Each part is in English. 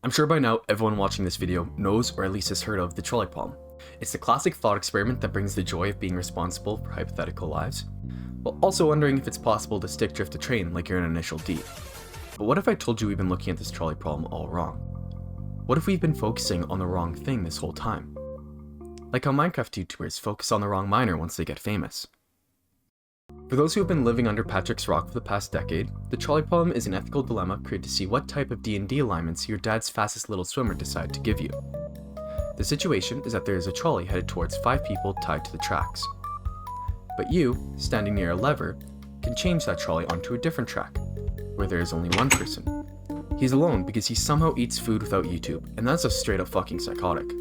I'm sure by now everyone watching this video knows or at least has heard of the trolley problem. It's the classic thought experiment that brings the joy of being responsible for hypothetical lives, while also wondering if it's possible to stick drift a train like you're in initial D. But what if I told you we've been looking at this trolley problem all wrong? What if we've been focusing on the wrong thing this whole time? Like how Minecraft YouTubers focus on the wrong miner once they get famous. For those who have been living under Patrick's Rock for the past decade, the trolley problem is an ethical dilemma created to see what type of D&D alignments your dad's fastest little swimmer decided to give you. The situation is that there is a trolley headed towards 5 people tied to the tracks. But you, standing near a lever, can change that trolley onto a different track, where there is only one person. He's alone because he somehow eats food without YouTube, and that's just straight up fucking psychotic.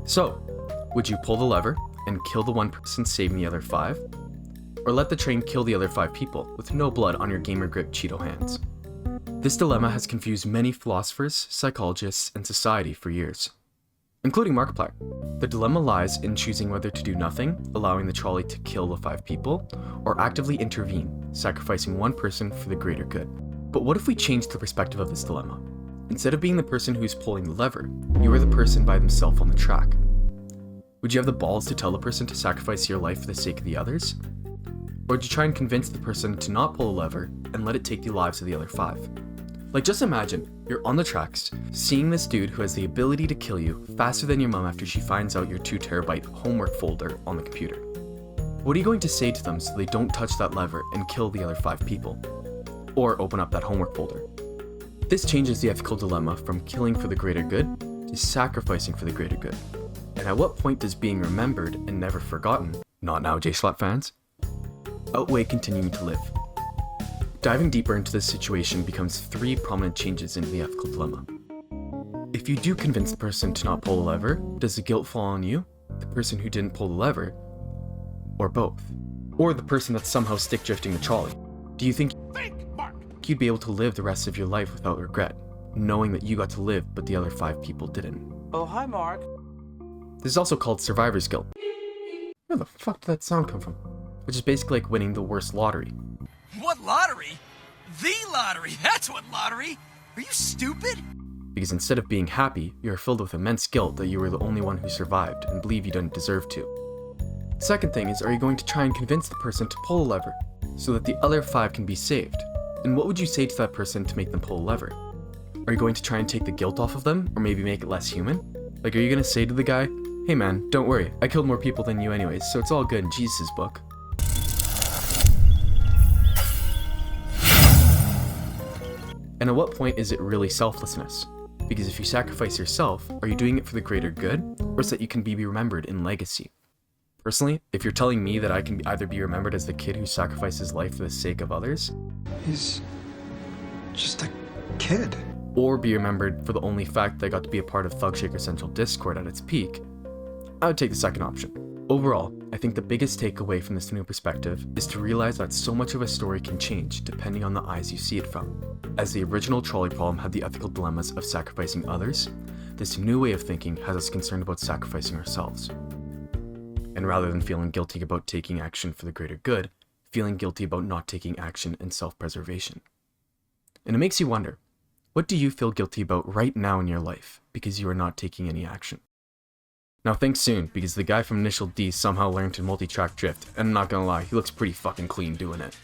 So, would you pull the lever and kill the one person saving the other 5? Or let the train kill the other 5 people with no blood on your gamer grip Cheeto hands? This dilemma has confused many philosophers, psychologists, and society for years, including Markiplier. The dilemma lies in choosing whether to do nothing, allowing the trolley to kill the 5 people, or actively intervene, sacrificing one person for the greater good. But what if we change the perspective of this dilemma? Instead of being the person who's pulling the lever, you are the person by themselves on the track. Would you have the balls to tell the person to sacrifice your life for the sake of the others? Or would you try and convince the person to not pull a lever and let it take the lives of the other 5? Like, just imagine, you're on the tracks, seeing this dude who has the ability to kill you faster than your mom after she finds out your 2 terabyte homework folder on the computer. What are you going to say to them so they don't touch that lever and kill the other 5 people? Or open up that homework folder? This changes the ethical dilemma from killing for the greater good to sacrificing for the greater good. And at what point does being remembered and never forgotten, not now J-Slap fans, outweigh continuing to live? Diving deeper into this situation becomes 3 prominent changes into the ethical dilemma. If you do convince the person to not pull the lever, does the guilt fall on you, the person who didn't pull the lever, or both? Or the person that's somehow stick drifting the trolley? Do you think you'd be able to live the rest of your life without regret, knowing that you got to live but the other 5 people didn't? Oh, hi, Mark. This is also called survivor's guilt. Where the fuck did that sound come from? Which is basically like winning the worst lottery. What lottery? The lottery! That's what lottery! Are you stupid? Because instead of being happy, you are filled with immense guilt that you were the only one who survived and believe you didn't deserve to. The second thing is, are you going to try and convince the person to pull a lever so that the other 5 can be saved? And what would you say to that person to make them pull a lever? Are you going to try and take the guilt off of them, or maybe make it less human? Like, are you going to say to the guy, hey man, don't worry, I killed more people than you anyways, so it's all good in Jesus' book. And at what point is it really selflessness? Because if you sacrifice yourself, are you doing it for the greater good, or so that you can be remembered in legacy? Personally, if you're telling me that I can either be remembered as the kid who sacrificed his life for the sake of others, he's just a kid. Or be remembered for the only fact that I got to be a part of Thug Shaker Central Discord at its peak, I would take the second option. Overall, I think the biggest takeaway from this new perspective is to realize that so much of a story can change depending on the eyes you see it from. As the original trolley problem had the ethical dilemmas of sacrificing others, this new way of thinking has us concerned about sacrificing ourselves. And rather than feeling guilty about taking action for the greater good, feeling guilty about not taking action in self-preservation. And it makes you wonder, what do you feel guilty about right now in your life because you are not taking any action? Now think soon, because the guy from Initial D somehow learned to multi-track drift, and I'm not gonna lie, he looks pretty fucking clean doing it.